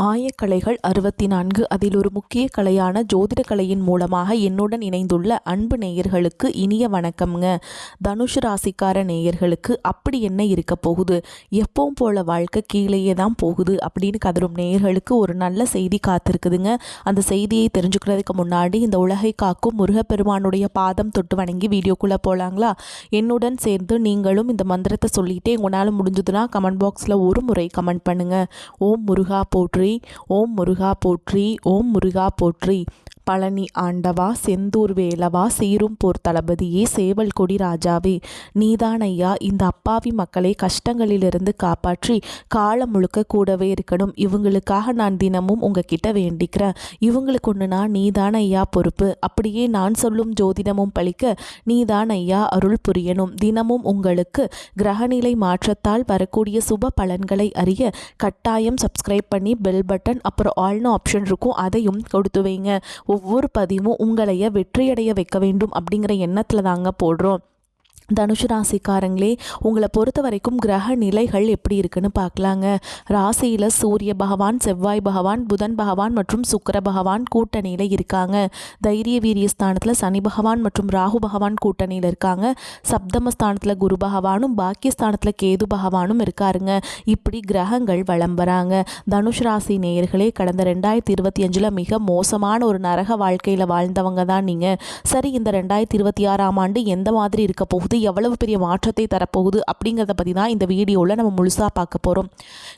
ஆயக்கலைகள் 64 அதில் ஒரு முக்கிய கலையான ஜோதிட கலையின் மூலமாக என்னுடன் இணைந்துள்ள அன்பு நேயர்களுக்கு இனிய வணக்கம்ங்க. தனுஷ் ராசிக்கார நேயர்களுக்கு அப்படி என்ன இருக்க போகுது, எப்பவும் போல வாழ்க்கை கீழேயே தான் போகுது அப்படின்னு கதரும் நேயர்களுக்கு ஒரு நல்ல செய்தி காத்திருக்குதுங்க. அந்த செய்தியை தெரிஞ்சுக்கிறதுக்கு முன்னாடி இந்த உலகை காக்கும் முருகப்பெருமானுடைய பாதம் தொட்டு வணங்கி வீடியோக்குள்ளே போகலாங்களா? என்னுடன் சேர்ந்து நீங்களும் இந்த மந்திரத்தை சொல்லிட்டே உங்களால் முடிஞ்சதுன்னா கமெண்ட் பாக்ஸில் ஒரு முறை கமெண்ட் பண்ணுங்கள். ஓம் முருகா போற்றி, ஓம் முருகா போற்றி, ஓம் முருகா போற்றி. பழனி ஆண்டவா, செந்தூர் வேலவா, சீரும் போர் தளபதியே, சேவல் கொடி ராஜாவே, நீதான் ஐயா இந்த அப்பாவி மக்களை கஷ்டங்களிலிருந்து காப்பாற்றி காலம் முழுக்க கூடவே இருக்கணும். இவங்களுக்காக நான் தினமும் உங்ககிட்ட வேண்டிக்கிறேன். இவங்களுக்கு ஒன்றுனா நீதான் ஐயா பொறுப்பு. அப்படியே நான் சொல்லும் ஜோதிடமும் பழிக்க நீதான் ஐயா அருள் புரியணும். தினமும் உங்களுக்கு கிரகநிலை மாற்றத்தால் வரக்கூடிய சுப பலன்களை அறிய கட்டாயம் சப்ஸ்கிரைப் பண்ணி பெல் பட்டன் அப்புறம் ஆல்னு ஆப்ஷன் இருக்கும், அதையும் கொடுத்து வைங்க. ஒவ்வொரு பதிவும் உங்களைய வெற்றியடைய வைக்க வேண்டும் அப்படிங்கிற எண்ணத்தில் தாங்க போடுறோம். தனுஷ் ராசிக்காரங்களே, உங்களை பொறுத்த வரைக்கும் கிரக நிலைகள் எப்படி இருக்குன்னு பார்க்கலாங்க. ராசியில் சூரிய பகவான், செவ்வாய் பகவான், புதன் பகவான் மற்றும் சுக்கிர பகவான் கூட்டணியில் இருக்காங்க. தைரிய வீரிய ஸ்தானத்தில் சனி பகவான் மற்றும் ராகு பகவான் கூட்டணியில் இருக்காங்க. சப்தம ஸ்தானத்தில் குரு பகவானும் பாக்கியஸ்தானத்தில் கேது பகவானும் இருக்காருங்க. இப்படி கிரகங்கள் வலம் வராங்க. தனுஷ் ராசி நேயர்களே, கடந்த 2025 மிக மோசமான ஒரு நரக வாழ்க்கையில் வாழ்ந்தவங்க தான் நீங்கள். சரி, இந்த 2026ஆம் ஆண்டு எந்த மாதிரி இருக்க போகுது, எவ்வளவு பெரிய மாற்றத்தை தரப்போகுது அப்படிங்கிறத பற்றி தான் இந்த வீடியோவில் நம்ம முழுசாக பார்க்க போகிறோம்.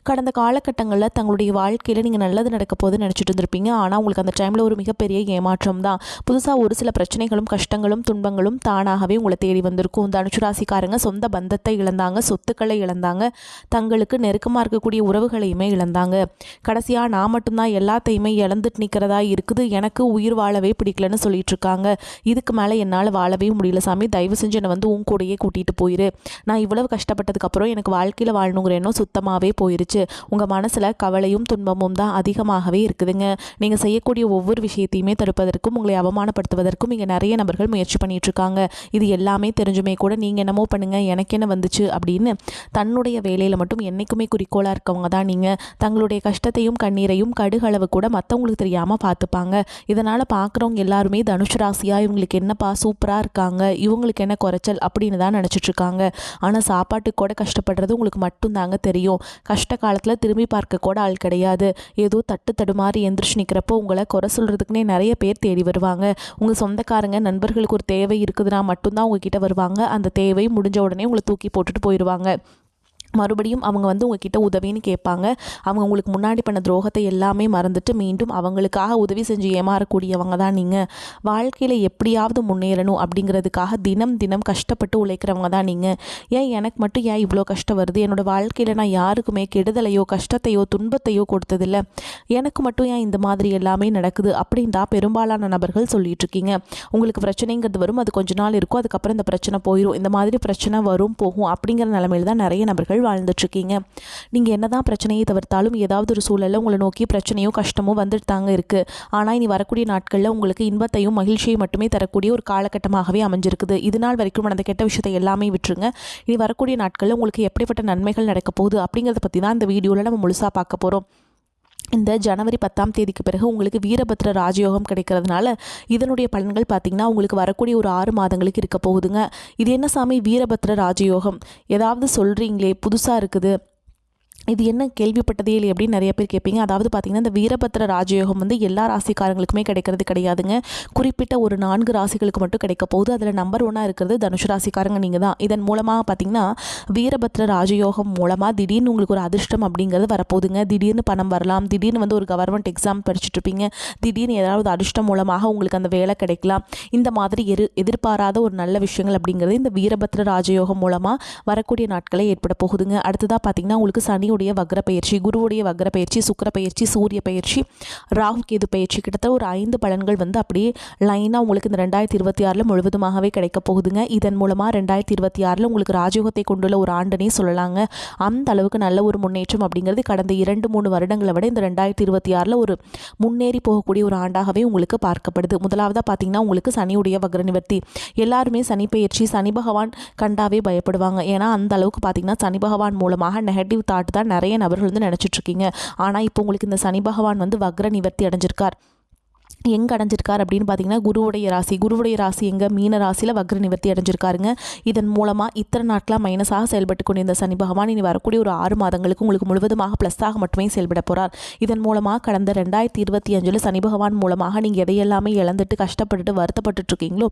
கடந்த காலகட்டங்களில் தங்களுடைய வாழ்க்கையில் நீங்கள் நல்லது நடக்க போகுதுன்னு நினச்சிட்டு இருந்திருப்பீங்க. ஆனால் உங்களுக்கு அந்த டைமில் ஒரு மிகப்பெரிய ஏமாற்றம் தான். புதுசாக ஒரு சில பிரச்சனைகளும் கஷ்டங்களும் துன்பங்களும் தானாகவே உங்களை தேடி வந்திருக்கும். தனுஷ் ராசிக்காரங்க சொந்த பந்தத்தை இழந்தாங்க, சொத்துக்களை இழந்தாங்க, தங்களுக்கு நெருக்கமாக இருக்கக்கூடிய உறவுகளையுமே இழந்தாங்க. கடைசியாக நான் மட்டும்தான் எல்லாத்தையுமே இழந்துட்டு நிற்கிறதா இருக்குது, எனக்கு உயிர் வாழவே பிடிக்கலன்னு சொல்லிட்டு இருக்காங்க. இதுக்கு மேலே என்னால் வாழவே முடியல சாமி, தயவு செஞ்சு என்னை வந்து கூடையே கூட்டிகிட்டு போயிரு. நான் இவ்வளவு கஷ்டப்பட்டதுக்கப்புறம் எனக்கு வாழ்க்கையில் வாழணுங்கிற எண்ணம் சுத்தமாகவே போயிருச்சு. உங்கள் மனசில் கவலையும் துன்பமும் தான் அதிகமாகவே இருக்குதுங்க. நீங்கள் செய்யக்கூடிய ஒவ்வொரு விஷயத்தையுமே தடுப்பதற்கும் உங்களை அவமானப்படுத்துவதற்கும் இங்கே நிறைய நபர்கள் முயற்சி பண்ணிட்டு இருக்காங்க. இது எல்லாமே தெரிஞ்சுமே கூட நீங்கள் என்னமோ பண்ணுங்கள் எனக்கு என்ன வந்துச்சு அப்படின்னு தன்னுடைய வேலையில் மட்டும் என்றைக்குமே குறிக்கோளாக இருக்கவங்க தான் நீங்கள். தங்களுடைய கஷ்டத்தையும் கண்ணீரையும் கடுகளவு கூட மற்றவங்களுக்கு தெரியாமல் பார்த்துப்பாங்க. இதனால் பார்க்குறவங்க எல்லாருமே தனுஷ் ராசியாக இவங்களுக்கு என்னப்பா சூப்பராக இருக்காங்க, இவங்களுக்கு என்ன குறைச்சல் அப்படின்னு தான் நினச்சிட்ருக்காங்க. ஆனால் சாப்பாட்டுக்கு கூட கஷ்டப்படுறது உங்களுக்கு மட்டும்தாங்க தெரியும். கஷ்ட காலத்தில் திரும்பி பார்க்க கூட ஆள் கிடையாது. ஏதோ தட்டு தடுமாறி எந்திரிச்சு நிற்கிறப்போ உங்களை குறை சொல்கிறதுக்குனே நிறைய பேர் தேடி வருவாங்க. உங்கள் சொந்தக்காரங்க நண்பர்களுக்கு ஒரு தேவை இருக்குதுன்னா மட்டும்தான் உங்ககிட்ட வருவாங்க. அந்த தேவை முடிஞ்ச உடனே உங்களை தூக்கி போட்டுட்டு போயிடுவாங்க. மறுபடியும் அவங்க வந்து உங்ககிட்ட உதவின்னு கேட்பாங்க. அவங்க உங்களுக்கு முன்னாடி பண்ண துரோகத்தை எல்லாமே மறந்துட்டு மீண்டும் அவங்களுக்காக உதவி செஞ்சு ஏமாறக்கூடியவங்க தான் நீங்கள். வாழ்க்கையில் எப்படியாவது முன்னேறணும் அப்படிங்கிறதுக்காக தினம் தினம் கஷ்டப்பட்டு உழைக்கிறவங்க தான் நீங்கள். ஏன் எனக்கு மட்டும் ஏன் இவ்வளோ கஷ்டம் வருது, என்னோடய வாழ்க்கையில் நான் யாருக்குமே கெடுதலையோ கஷ்டத்தையோ துன்பத்தையோ கொடுத்ததில்லை, எனக்கு மட்டும் ஏன் இந்த மாதிரி எல்லாமே நடக்குது அப்படின்னு தான் பெரும்பாலான நபர்கள் சொல்லிட்டு இருக்கீங்க. உங்களுக்கு பிரச்சனைங்கிறது வரும், அது கொஞ்ச நாள் இருக்கும், அதுக்கப்புறம் இந்த பிரச்சனை போயிடும். இந்த மாதிரி பிரச்சனை வரும் போகும் அப்படிங்கிற நிலைமையில் தான் நிறைய நபர்கள் வாழ்ந்துட்டுருக்கீங்க. நீங்கள் என்னதான் பிரச்சனையை தவிர்த்தாலும் ஏதாவது ஒரு சூழலில் உங்களை நோக்கி பிரச்சனையோ கஷ்டமோ வந்துட்டு தாங்க இருக்குது. ஆனால் இனி வரக்கூடிய நாட்களில் உங்களுக்கு இன்பத்தையும் மகிழ்ச்சியை மட்டுமே தரக்கூடிய ஒரு காலகட்டமாகவே அமைஞ்சிருக்குது. இது நாள் வரைக்கும் நடந்த கெட்ட விஷயத்தை எல்லாமே விட்டுருங்க. இனி வரக்கூடிய நாட்களில் உங்களுக்கு எப்படிப்பட்ட நன்மைகள் நடக்க போகுது அப்படிங்கிறத பற்றி தான் இந்த வீடியோவில் நம்ம முழுசாக பார்க்க போகிறோம். இந்த ஜனவரி 10ஆம் தேதிக்கு பிறகு உங்களுக்கு வீரபத்ர ராஜயோகம் கிடைக்கிறதுனால இதனுடைய பலன்கள் பார்த்திங்கன்னா உங்களுக்கு வரக்கூடிய ஒரு 6 மாதங்களுக்கு இருக்க போகுதுங்க. இது என்ன சாமி வீரபத்ர ராஜயோகம், ஏதாவது சொல்கிறீங்களே புதுசாக இருக்குது, இது என்ன கேள்விப்பட்டதே இல்லை அப்படின்னு நிறைய பேர் கேட்பீங்க. அதாவது பார்த்திங்கன்னா இந்த வீரபத்ர ராஜயோகம் வந்து எல்லா ராசிக்காரங்களுக்குமே கிடைக்கிறது கிடையாதுங்க. குறிப்பிட்ட ஒரு 4 ராசிகளுக்கு மட்டும் கிடைக்க போகுது. அதில் நம்பர் 1 இருக்கிறது தனுஷ் ராசிக்காரங்க நீங்கள் தான். இதன் மூலமாக பார்த்திங்கன்னா வீரபத்ர ராஜயோகம் மூலமாக திடீர்னு உங்களுக்கு ஒரு அதிர்ஷ்டம் அப்படிங்கிறது வரப்போகுதுங்க. திடீர்னு பணம் வரலாம், திடீர்னு வந்து ஒரு கவர்மெண்ட் எக்ஸாம் படிச்சுட்டு இருப்பீங்க, திடீர்னு ஏதாவது அதிர்ஷ்டம் மூலமாக உங்களுக்கு அந்த வேலை கிடைக்கலாம். இந்த மாதிரி எதிர்பாராத ஒரு நல்ல விஷயங்கள் அப்படிங்கிறது இந்த வீரபத்ர ராஜயோகம் மூலமாக வரக்கூடிய நாட்களை ஏற்பட போகுதுங்க. அடுத்ததாக பார்த்திங்கன்னா உங்களுக்கு சனியுடைய வக்ர பயிற்சி, குருவுடைய வக்ர பயிற்சி, சுக்கிர பயிற்சி, சூரிய பயிற்சி, ராகு கேது பயிற்சி, கிட்டத்தட்ட ஒரு 5 பலன்கள் வந்து அப்படியே லைனாக உங்களுக்கு இந்த 2026 முழுவதுமாகவே கிடைக்க போகுதுங்க. இதன் மூலமாக 2026 உங்களுக்கு ராஜயோகத்தை கொண்டுள்ள ஒரு ஆண்டுனே சொல்லலாங்க. அந்த அளவுக்கு நல்ல ஒரு முன்னேற்றம் அப்படிங்கிறது கடந்த 2-3 வருடங்களை விட இந்த 2026 ஒரு முன்னேறி போகக்கூடிய ஒரு ஆண்டாகவே உங்களுக்கு பார்க்கப்படுது. முதலாவதாக பார்த்தீங்கன்னா உங்களுக்கு சனியுடைய வக்ர நிவர்த்தி. எல்லாருமே சனி பயிற்சி, சனி பகவான் கண்டாவே பயப்படுவாங்க. ஏன்னா அந்த அளவுக்கு பார்த்தீங்கன்னா சனி பகவான் மூலமாக நெகட்டிவ் தாட் தான் நிறைய நபர்கள் வந்து நினச்சிட்ருக்கீங்க. ஆனால் இப்போ உங்களுக்கு இந்த சனி பகவான் வந்து வக்ர நிவர்த்தி அடைஞ்சிருக்கார். எங்கே அடைஞ்சிருக்கார் அப்படின்னு பார்த்தீங்கன்னா குருவுடைய ராசி எங்கே மீன ராசியில் வக்ர நிவர்த்தி அடைஞ்சிருக்காருங்க. இதன் மூலமாக இத்தனை நாட்களாக மைனஸாக செயல்பட்டு கொண்டிருந்த சனி பகவான் இனி வரக்கூடிய ஒரு 6 மாதங்களுக்கு உங்களுக்கு முழுவதுமாக ப்ளஸ்ஸாக மட்டுமே செயல்பட போகிறார். இதன் மூலமாக கடந்த 2025 சனி பகவான் மூலமாக நீங்கள் எதையெல்லாமே இழந்துட்டு கஷ்டப்பட்டுட்டு வருத்தப்பட்டு இருக்கீங்களோ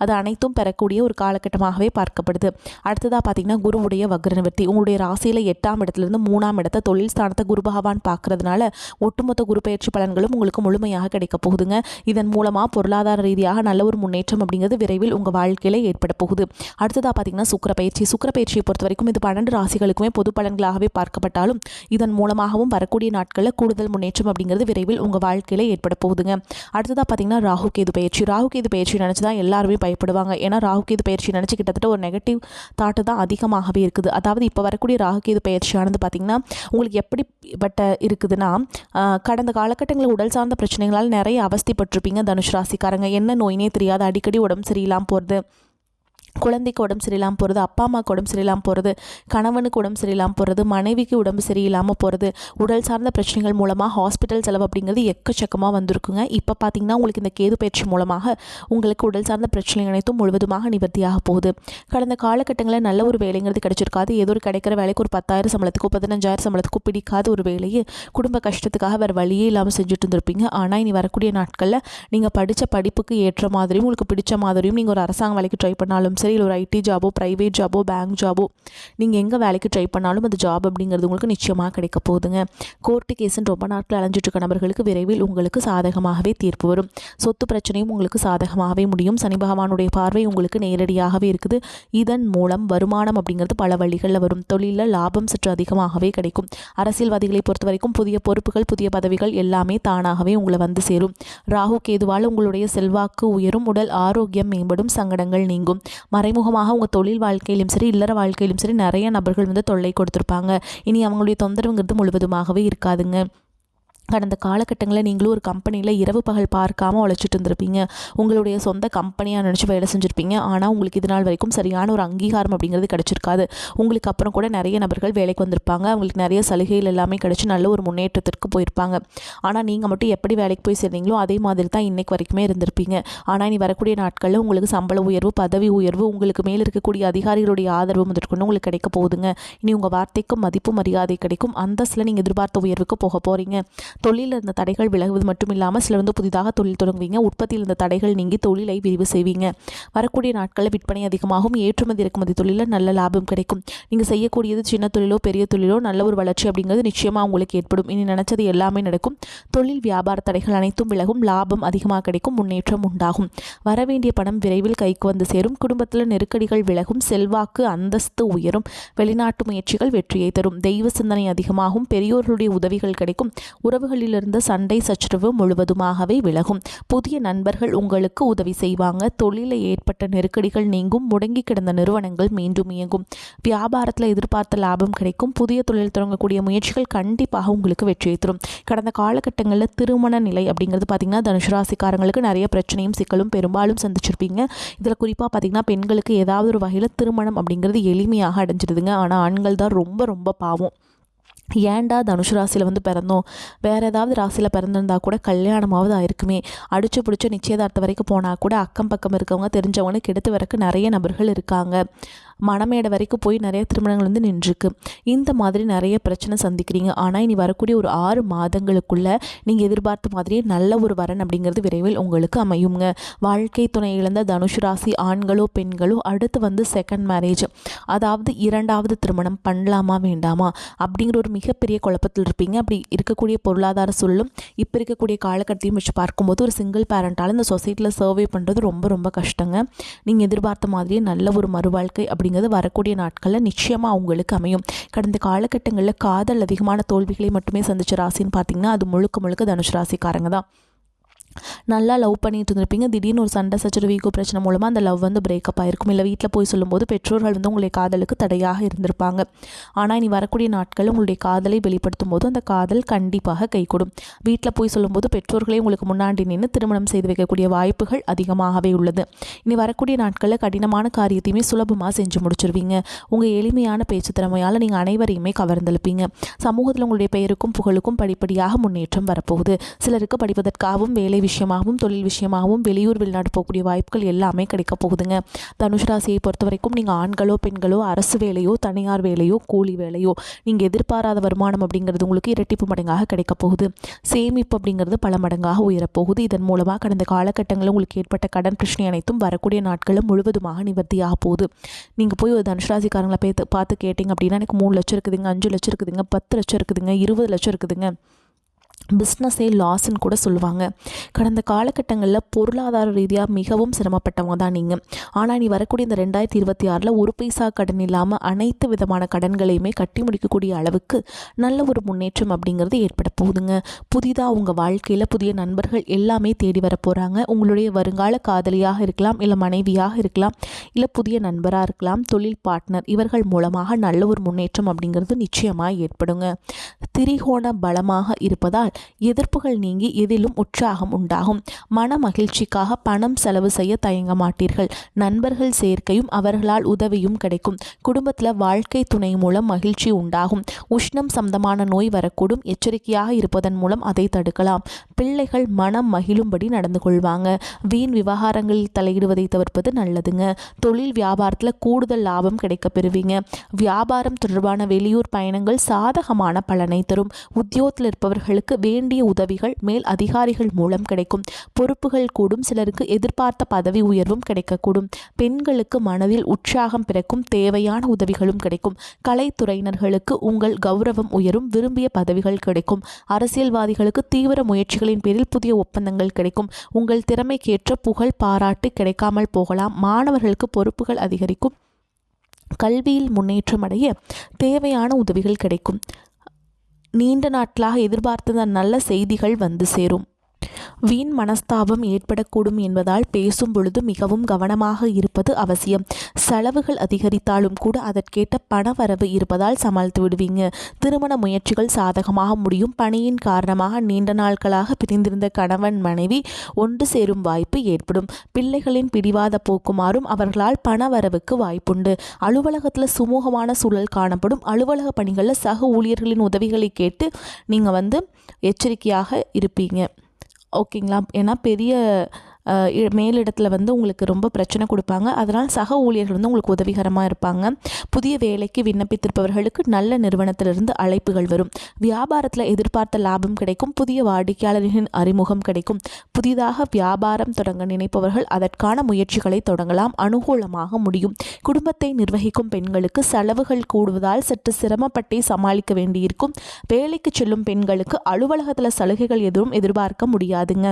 அது அனைத்தும் பெறக்கூடிய ஒரு காலகட்டமாகவே பார்க்கப்படுது. அடுத்ததாக பார்த்தீங்கன்னா குருவுடைய வக்ர நிவர்த்தி உங்களுடைய ராசியில் 8ஆம் இடத்துலேருந்து 3ஆம் இடத்தை தொழில் ஸ்தானத்தை குரு பகவான் பார்க்கறதுனால ஒட்டுமொத்த குரு பயிற்சி பலன்களும் உங்களுக்கு முழுமையாக கிடைக்க போகுதுங்க. இதன் மூலமாக பொருளாதார ரீதியாக நல்ல ஒரு முன்னேற்றம் அப்படிங்கிறது விரைவில் உங்கள் வாழ்க்கையில் ஏற்பட போகுது. அடுத்ததாக பார்த்தீங்கன்னா சுக்கிர பயிற்சியை பொறுத்த வரைக்கும் இது 12 ராசிகளுக்குமே பொது பலன்களாகவே பார்க்கப்பட்டாலும் இதன் மூலமாகவும் வரக்கூடிய நாட்களில் கூடுதல் முன்னேற்றம் அப்படிங்கிறது விரைவில் உங்கள் வாழ்க்கையில் ஏற்பட போகுதுங்க. அடுத்ததாக பார்த்தீங்கன்னா ராகு கேது பயிற்சி நினச்சி தான் எல்லாருமே பயப்படுவாங்க. ஏன்னா ராகு கேது பயிற்சி நினச்சி கிட்டத்தட்ட ஒரு நெகட்டிவ் தாட்டு தான் அதிகமாகவே இருக்குது. அதாவது இப்போ வரக்கூடிய ராகு கேது பயிற்சியானது பார்த்திங்கன்னா உங்களுக்கு எப்படிப்பட்ட இருக்குதுன்னா கடந்த காலகட்டங்களில் உடல் சார்ந்த பிரச்சனைகளால் நிறைய அவஸ்தைப்பட்டிருப்பீங்க. தனுஷ் ராசிக்காரங்க என்ன நோயினே தெரியாது, அடிக்கடி உடம்பு சரியில்லாமல் போகிறது, குழந்தைக்கு உடம்பு சரியில்லாமல் போகிறது, அப்பா அம்மாவுக்கு உடம்பு சரியில்லாமல் போகிறது, கணவனுக்கு உடம்பு சரியில்லாமல் போகிறது, மனைவிக்கு உடம்பு சரியில்லாமல் போகிறது, உடல் சார்ந்த பிரச்சனைகள் மூலமாக ஹாஸ்பிட்டல் செலவு அப்படிங்கிறது எக்கச்சக்கமாக வந்திருக்குங்க. இப்போ பார்த்தீங்கன்னா உங்களுக்கு இந்த கேது பயிற்சி மூலமாக உங்களுக்கு உடல் சார்ந்த பிரச்சனைகள் அனைத்தும் முழுவதுமாக நிவர்த்தியாக போகுது. கடந்த காலகட்டங்களில் நல்ல ஒரு வேலைங்கிறது கிடைச்சிருக்காது. ஏதோ ஒரு கிடைக்கிற வேலைக்கு ஒரு 10,000 சம்பளத்துக்கோ 15,000 சம்பளத்துக்கோ பிடிக்காத ஒரு வேலையை குடும்ப கஷ்டத்துக்காக வேறு வழியே இல்லாமல் செஞ்சுட்டு இருந்திருப்பீங்க. ஆனால் இனி வரக்கூடிய நாட்களில் நீங்கள் படித்த படிப்புக்கு ஏற்ற மாதிரியும் உங்களுக்கு பிடிச்ச மாதிரியும் நீங்கள் ஒரு அரசாங்க வேலைக்கு ட்ரை பண்ணாலும் சரி, ஒரு ஐடி ஜாபோ ப்ரைவேட் ஜாபோ பேங்க் ஜாபோ நீங்கள் எங்கே வேலைக்கு ட்ரை பண்ணாலும் அந்த ஜாப் அப்படிங்கிறது உங்களுக்கு நிச்சயமாக கிடைக்க போகுதுங்க. கோர்ட்டு கேஸுன்னு ரொம்ப நாட்கள் அலைஞ்சிட்டு இருக்க நபர்களுக்கு விரைவில் உங்களுக்கு சாதகமாகவே தீர்ப்பு வரும். சொத்து பிரச்சனையும் உங்களுக்கு சாதகமாகவே முடியும். சனி பகவானுடைய பார்வை உங்களுக்கு நேரடியாகவே இருக்குது. இதன் மூலம் வருமானம் அப்படிங்கிறது பல வழிகளில் வரும். தொழிலில் லாபம் சற்று அதிகமாகவே கிடைக்கும். அரசியல்வாதிகளை பொறுத்த வரைக்கும் புதிய பொறுப்புகள் புதிய பதவிகள் எல்லாமே தானாகவே உங்களை வந்து சேரும். ராகு கேதுவால் உங்களுடைய செல்வாக்கு உயரும், உடல் ஆரோக்கியம் மேம்படும், சங்கடங்கள் நீங்கும். மறைமுகமாக உங்கள் தொழில் வாழ்க்கையிலும் சரி இல்லற வாழ்க்கையிலும் சரி நிறைய நபர்கள் வந்து தொல்லை கொடுத்துருப்பாங்க. இனி அவங்களுடைய தொந்தரவுங்கிறது முழுவதுமாகவே இருக்காதுங்க. கடந்த காலகட்டங்களில் நீங்களும் ஒரு கம்பெனியில் இரவு பகல் பார்க்காமல் உழைச்சிட்டு இருந்திருப்பீங்க. உங்களுடைய சொந்த கம்பெனியாக நினச்சி வேலை செஞ்சுருப்பீங்க. ஆனால் உங்களுக்கு இது நாள் வரைக்கும் சரியான ஒரு அங்கீகாரம் அப்படிங்கிறது கிடச்சிருக்காது. உங்களுக்கு அப்புறம் கூட நிறைய நபர்கள் வேலைக்கு வந்திருப்பாங்க. அவங்களுக்கு நிறைய சலுகைகள் எல்லாமே கிடச்சி நல்ல ஒரு முன்னேற்றத்திற்கு போயிருப்பாங்க. ஆனால் நீங்கள் மட்டும் எப்படி வேலைக்கு போய் சேர்ந்தீங்களோ அதே மாதிரி தான் இன்றைக்கு வரைக்குமே இருந்திருப்பீங்க. ஆனால் இனி வரக்கூடிய நாட்களில் உங்களுக்கு சம்பள உயர்வு பதவி உயர்வு உங்களுக்கு மேல் இருக்கக்கூடிய அதிகாரிகளுடைய ஆதரவு முதற்கொண்டு உங்களுக்கு கிடைக்க போகுதுங்க. இனி உங்கள் வார்த்தைக்கும் மதிப்பு மரியாதை கிடைக்கும். அந்தஸ்தில் நீங்கள் எதிர்பார்த்த உயர்வுக்கு போக போகிறீங்க. தொழிலில் இருந்த தடைகள் விலகுவது மட்டும் இல்லாமல் சிலர் வந்து புதிதாக தொழில் தொடங்குவீங்க. உற்பத்தியில் இருந்த தடைகள் நீங்கி தொழிலை விரிவு செய்வீங்க. வரக்கூடிய நாட்களில் விற்பனை அதிகமாகும். ஏற்றுமதி இறக்குமதி தொழிலில் நல்ல லாபம் கிடைக்கும். நீங்கள் செய்யக்கூடியது சின்ன தொழிலோ பெரிய தொழிலோ நல்ல ஒரு வளர்ச்சி அப்படிங்கிறது நிச்சயமாக உங்களுக்கு ஏற்படும். இனி நினைச்சது எல்லாமே நடக்கும். தொழில் வியாபார தடைகள் அனைத்தும் விலகும். லாபம் அதிகமாக கிடைக்கும். முன்னேற்றம் உண்டாகும். வரவேண்டிய பணம் விரைவில் கைக்கு வந்து சேரும். குடும்பத்தில் நெருக்கடிகள் விலகும். செல்வாக்கு அந்தஸ்து உயரும். வெளிநாட்டு முயற்சிகள் வெற்றியை தரும். தெய்வ சிந்தனை அதிகமாகும். பெரியோர்களுடைய உதவிகள் கிடைக்கும். உறவுகளிலிருந்து சண்டை சச்சரவு முழுவதுமாகவே விலகும். புதிய நண்பர்கள் உங்களுக்கு உதவி செய்வாங்க. தொழிலில் ஏற்பட்ட நெருக்கடிகள் நீங்கும். முடங்கி கிடந்த நிறுவனங்கள் மீண்டும் இயங்கும். வியாபாரத்தில் எதிர்பார்த்த லாபம் கிடைக்கும். புதிய தொழில் தொடங்கக்கூடிய முயற்சிகள் கண்டிப்பாக உங்களுக்கு வெற்றியை தரும். கடந்த காலகட்டங்களில் திருமண நிலை அப்படிங்கிறது பார்த்திங்கன்னா தனுசு ராசிக்காரங்களுக்கு நிறைய பிரச்சனையும் சிக்கலும் பெரும்பாலும் சந்திச்சிருப்பீங்க. இதில் குறிப்பாக பார்த்திங்கன்னா பெண்களுக்கு ஏதாவது ஒரு வகையில் திருமணம் அப்படிங்கிறது எளிமையாக அடைஞ்சிடுதுங்க. ஆனால் ஆண்கள் தான் ரொம்ப ரொம்ப பாவம். ஏன்டா தனுஷு ராசியில் வந்து பிறந்தோம், வேறு ஏதாவது ராசியில் பிறந்திருந்தா கூட கல்யாணமாவது ஆயிருக்குமே, அடிச்சு பிடிச்ச நிச்சயதார்த்தம் வரைக்கும் போனால் கூட அக்கம் பக்கம் இருக்கவங்க தெரிஞ்சவங்கன்னு கெடுத்து வரக்கு நிறைய நபர்கள் இருக்காங்க. மணமேடை வரைக்கும் போய் நிறைய திருமணங்கள் வந்து நின்றுருக்கு. இந்த மாதிரி நிறைய பிரச்சனை சந்திக்கிறீங்க. ஆனால் இனி வரக்கூடிய ஒரு 6 மாதங்களுக்குள்ளே நீங்கள் எதிர்பார்த்த மாதிரியே நல்ல ஒரு வரன் அப்படிங்கிறது விரைவில் உங்களுக்கு அமையுங்க. வாழ்க்கை துணை இழந்த தனுஷு ராசி ஆண்களோ பெண்களோ அடுத்து வந்து செகண்ட் மேரேஜ், அதாவது 2வது திருமணம் பண்ணலாமா வேண்டாமா அப்படிங்கிற ஒரு மிகப்பெரிய குழப்பத்தில் இருப்பீங்க. அப்படி இருக்கக்கூடிய பொருளாதார சூழலும் இப்போ இருக்கக்கூடிய காலகட்டத்தையும் வச்சு பார்க்கும்போது ஒரு சிங்கிள் பேரண்டால் இந்த சொசைட்டியில் சர்வே பண்ணுறது ரொம்ப ரொம்ப கஷ்டங்க. நீங்கள் எதிர்பார்த்த மாதிரியே நல்ல ஒரு மறுவாழ்க்கை அப்படிங்கிறது வரக்கூடிய நாட்களில் நிச்சயமாக உங்களுக்கு அமையும். கடந்த காலகட்டங்களில் காதல் அதிகமான தோல்விகளை மட்டுமே சந்திச்ச ராசின்னு பார்த்தீங்கன்னா அது முழுக்க முழுக்க தனுஷு ராசிக்காரங்க தான். நல்லா லவ் பண்ணிட்டு இருந்திருப்பீங்க. திடீர்னு ஒரு சண்டை சச்சரவு ஈகோ பிரச்சனை மூலமாக அந்த லவ் வந்து பிரேக்கப் ஆகிருக்கும். இல்லை வீட்டில் போய் சொல்லும்போது பெற்றோர்கள் வந்து உங்களுடைய காதலுக்கு தடையாக இருந்திருப்பாங்க. ஆனால் இனி வரக்கூடிய நாட்கள் உங்களுடைய காதலை வெளிப்படுத்தும் போது அந்த காதல் கண்டிப்பாக கைகூடும். வீட்டில் போய் சொல்லும்போது பெற்றோர்களே உங்களுக்கு முன்னாடி நின்று திருமணம் செய்து வைக்கக்கூடிய வாய்ப்புகள் அதிகமாகவே உள்ளது. இனி வரக்கூடிய நாட்களில் கடினமான காரியத்தையுமே சுலபமாக செஞ்சு முடிச்சிருவீங்க. உங்கள் எளிமையான பேச்சு திறமையால் நீங்கள் அனைவரையுமே கவர்ந்தெழுப்பீங்க. சமூகத்தில் உங்களுடைய பெயருக்கும் புகழுக்கும் படிப்படியாக முன்னேற்றம் வரப்போகுது. சிலருக்கு படிப்பதற்காகவும் வேலை விஷயமாகவும் தொழில் விஷயமாகவும் வெளியூர் வெளிநாடு போகக்கூடிய வாய்ப்புகள் எல்லாமே கிடைக்க போகுதுங்க. தனுஷ் ராசியை பொறுத்த வரைக்கும் நீங்கள் ஆண்களோ பெண்களோ அரசு வேலையோ தனியார் வேலையோ கூலி வேலையோ நீங்கள் எதிர்பாராத வருமானம் அப்படிங்கிறது உங்களுக்கு இரட்டிப்பு மடங்காக கிடைக்க போகுது. சேமிப்பு அப்படிங்கிறது பல மடங்காக உயரப்போகுது. இதன் மூலமாக கடந்த காலகட்டங்களில் உங்களுக்கு ஏற்பட்ட கடன் பிரச்சனை அனைத்தும் வரக்கூடிய நாட்களும் முழுவதுமாக நிவர்த்தியாக போகுது. நீங்கள் போய் ஒரு தனுஷ் ராசிக்காரங்களை பார்த்து கேட்டிங்க அப்படின்னா எனக்கு 3 லட்சம் இருக்குதுங்க, 5 லட்சம் இருக்குதுங்க, 10 லட்சம் இருக்குதுங்க, 20 லட்சம் இருக்குதுங்க, பிஸ்னஸே லாஸ்ன்னு கூட சொல்லுவாங்க. கடந்த காலகட்டங்களில் பொருளாதார ரீதியாக மிகவும் சிரமப்பட்டவங்க தான் நீங்கள். ஆனால் நீ வரக்கூடிய இந்த 2026 ஒரு பைசா கடன் இல்லாமல் அனைத்து விதமான கடன்களையுமே கட்டி முடிக்கக்கூடிய அளவுக்கு நல்ல ஒரு முன்னேற்றம் அப்படிங்கிறது ஏற்பட போகுதுங்க. புதிதாக உங்கள் வாழ்க்கையில் புதிய நண்பர்கள் எல்லாமே தேடி வர போகிறாங்க. உங்களுடைய வருங்கால காதலியாக இருக்கலாம், இல்லை மனைவியாக இருக்கலாம், இல்லை புதிய நண்பராக இருக்கலாம், தொழில் பார்ட்னர், இவர்கள் மூலமாக நல்ல ஒரு முன்னேற்றம் அப்படிங்கிறது நிச்சயமாக ஏற்படுங்க. திரிகோண பலமாக இருப்பதால் எதிர்ப்புகள் நீங்கி எதிலும் உற்சாகம் உண்டாகும். மன மகிழ்ச்சிக்காக பணம் செலவு செய்ய தயங்க மாட்டீர்கள். நண்பர்கள் சேர்க்கையும் அவர்களால் உதவியும் கிடைக்கும். குடும்பத்தில் வாழ்க்கை துணை மூலம் மகிழ்ச்சி உண்டாகும். உஷ்ணம் சம்பந்தமான நோய் வரக்கூடும். எச்சரிக்கையாக இருப்பதன் மூலம் அதை தடுக்கலாம். பிள்ளைகள் மனம் மகிழும்படி நடந்து கொள்வாங்க. வீண் விவகாரங்களில் தலையிடுவதை தவிர்ப்பது நல்லதுங்க. தொழில் வியாபாரத்தில் கூடுதல் லாபம் கிடைக்க பெறுவீங்க. வியாபாரம் தொடர்பான வெளியூர் பயணங்கள் சாதகமான பலனை தரும். உத்தியோகத்தில் இருப்பவர்களுக்கு வேண்டிய உதவிகள் மேல் அதிகாரிகள் மூலம் கிடைக்கும். பொறுப்புகள் கூடும். சிலருக்கு எதிர்பார்த்த பதவி உயர்வும் கிடைக்கக்கூடும். பெண்களுக்கு மனதில் உற்சாகம் பிறக்கும். தேவையான உதவிகளும் கிடைக்கும். கலைத்துறையினர்களுக்கு உங்கள் கௌரவம் உயரும். விரும்பிய பதவிகள் கிடைக்கும். அரசியல்வாதிகளுக்கு தீவிர முயற்சிகளின் பேரில் புதிய ஒப்பந்தங்கள் கிடைக்கும். உங்கள் திறமைக்கேற்ற புகழ் பாராட்டு கிடைக்காமல் போகலாம். மாணவர்களுக்கு பொறுப்புகள் அதிகரிக்கும். கல்வியில் முன்னேற்றம் அடைய தேவையான உதவிகள் கிடைக்கும். நீண்ட நாட்களாக எதிர்பார்த்த நல்ல செய்திகள் வந்து சேரும். வீண் மனஸ்தாபம் ஏற்படக்கூடும் என்பதால் பேசும் பொழுது மிகவும் கவனமாக இருப்பது அவசியம். செலவுகள் அதிகரித்தாலும் கூட அதற்கேற்ற பணவரவு இருப்பதால் சமாளித்து விடுவீங்க. திருமண முயற்சிகள் சாதகமாக முடியும். பணியின் காரணமாக நீண்ட நாட்களாக பிரிந்திருந்த கணவன் மனைவி ஒன்று சேரும் வாய்ப்பு ஏற்படும். பிள்ளைகளின் பிடிவாத போக்குமாறும் அவர்களால் பணவரவுக்கு வாய்ப்புண்டு. அலுவலகத்தில் சுமூகமான சூழல் காணப்படும். அலுவலக பணிகளில் சக ஊழியர்களின் உதவிகளை கேட்டு நீங்கள் எச்சரிக்கையாக இருப்பீங்க. ஓகேங்களா? ஏன்னா பெரிய மேலிடத்தில் உங்களுக்கு ரொம்ப பிரச்சனை கொடுப்பாங்க. அதனால் சக ஊழியர்கள் உங்களுக்கு உதவிகரமாக இருப்பாங்க. புதிய வேலைக்கு விண்ணப்பித்திருப்பவர்களுக்கு நல்ல நிறுவனத்திலிருந்து அழைப்புகள் வரும். வியாபாரத்தில் எதிர்பார்த்த லாபம் கிடைக்கும். புதிய வாடிக்கையாளர்களின் அறிமுகம் கிடைக்கும். புதிதாக வியாபாரம் தொடங்க நினைப்பவர்கள் அதற்கான முயற்சிகளை தொடங்கலாம். அனுகூலமாக முடியும். குடும்பத்தை நிர்வகிக்கும் பெண்களுக்கு செலவுகள் கூடுவதால் சற்று சிரமப்பட்டே சமாளிக்க வேண்டியிருக்கும். வேலைக்கு செல்லும் பெண்களுக்கு அலுவலகத்தில் சலுகைகள் எதுவும் எதிர்பார்க்க முடியாதுங்க.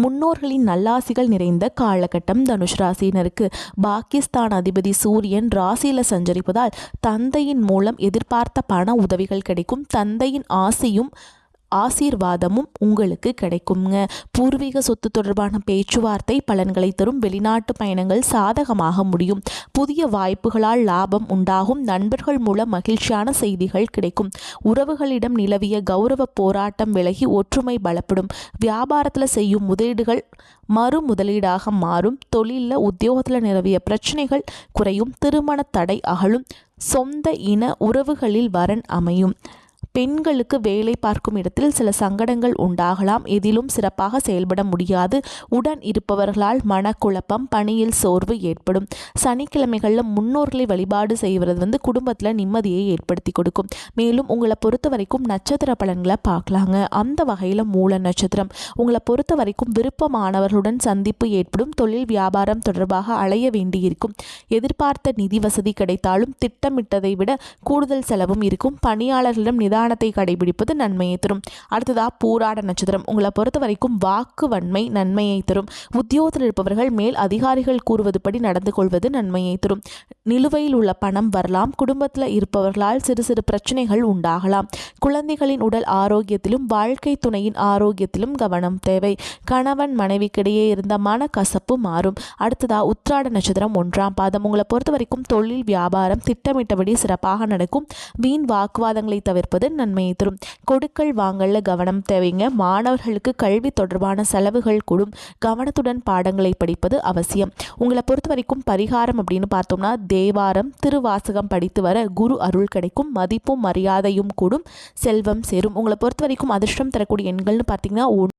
முன்னோர்களின் நல்லாசிகள் நிறைந்த காலகட்டம் தனுஷ் ராசியினருக்கு. பாகிஸ்தான் அதிபதி சூரியன் ராசியில சஞ்சரிப்பதால் தந்தையின் மூலம் எதிர்பார்த்த பண உதவிகள் கிடைக்கும். தந்தையின் ஆசீர்வாதமும் உங்களுக்கு கிடைக்குங்க. பூர்வீக சொத்து தொடர்பான பேச்சுவார்த்தை பலன்களை தரும். வெளிநாட்டு பயணங்கள் சாதகமாக முடியும். புதிய வாய்ப்புகளால் லாபம் உண்டாகும். நண்பர்கள் மூலம் மகிழ்ச்சியான செய்திகள் கிடைக்கும். உறவுகளிடம் நிலவிய கௌரவ போராட்டம் விலகி ஒற்றுமை பலப்படும். வியாபாரத்தில் செய்யும் முதலீடுகள் மறு முதலீடாக மாறும். தொழிலில் உத்தியோகத்தில் நிலவிய பிரச்சனைகள் குறையும். திருமண தடை அகலும். சொந்த இன உறவுகளில் வரன் அமையும். பெண்களுக்கு வேலை பார்க்கும் இடத்தில் சில சங்கடங்கள் உண்டாகலாம். எதிலும் சிறப்பாக செயல்பட முடியாது. உடன் இருப்பவர்களால் மனக்குழப்பம், பணியில் சோர்வு ஏற்படும். சனிக்கிழமைகளில் முன்னோர்களை வழிபாடு செய்வது குடும்பத்தில் நிம்மதியை ஏற்படுத்தி கொடுக்கும். மேலும் உங்களை பொறுத்த வரைக்கும் நட்சத்திர பலன்களை பார்க்கலாங்க. அந்த வகையில் மூல நட்சத்திரம். உங்களை பொறுத்த வரைக்கும் விருப்பமானவர்களுடன் சந்திப்பு ஏற்படும். தொழில் வியாபாரம் தொடர்பாக அலைய வேண்டியிருக்கும். எதிர்பார்த்த நிதி வசதி கிடைத்தாலும் திட்டமிட்டதை விட கூடுதல் செலவும் இருக்கும். பணியாளர்களிடம் நிதானத்தை கடைபிடிப்பது நன்மையை தரும். அடுத்ததாக பூராட நட்சத்திரம். உங்களை பொறுத்த வரைக்கும் வாக்கு வன்மை நன்மையை தரும். உத்தியோகத்தில் இருப்பவர்கள் மேல் அதிகாரிகள் கூறுவது படி நடந்து கொள்வது நன்மையை தரும். நிலுவையில் உள்ள பணம் வரலாம். குடும்பத்தில் இருப்பவர்களால் சிறு சிறு பிரச்சனைகள் உண்டாகலாம். குழந்தைகளின் உடல் ஆரோக்கியத்திலும் வாழ்க்கை துணையின் ஆரோக்கியத்திலும் கவனம் தேவை. கணவன் மனைவிக்கிடையே இருந்த மனக்கசப்பு மாறும். அடுத்ததா உத்திராட நட்சத்திரம் 1ஆம் பாதம். உங்களை பொறுத்த வரைக்கும் தொழில் வியாபாரம் திட்டமிட்டபடி சிறப்பாக நடக்கும். வீண் வாக்குவாதங்களை தவிர்ப்பது நன்மையை தரும். கொடுக்கல் வாங்கல்ல கவனம் தேவைங்க. மாணவர்களுக்கு கல்வி தொடர்பான செலவுகள் கூடும். கவனத்துடன் பாடங்களை படிப்பது அவசியம். உங்களை பொறுத்த வரைக்கும் பரிகாரம் அப்படின்னு பார்த்தோம்னா தேவாரம் திருவாசகம் படித்து வர குரு அருள் கிடைக்கும். மதிப்பும் மரியாதையும் கூடும். செல்வம் சேரும். உங்களை பொறுத்த வரைக்கும் அதிர்ஷ்டம் தரக்கூடிய எண்கள்னு பார்த்தீங்கன்னா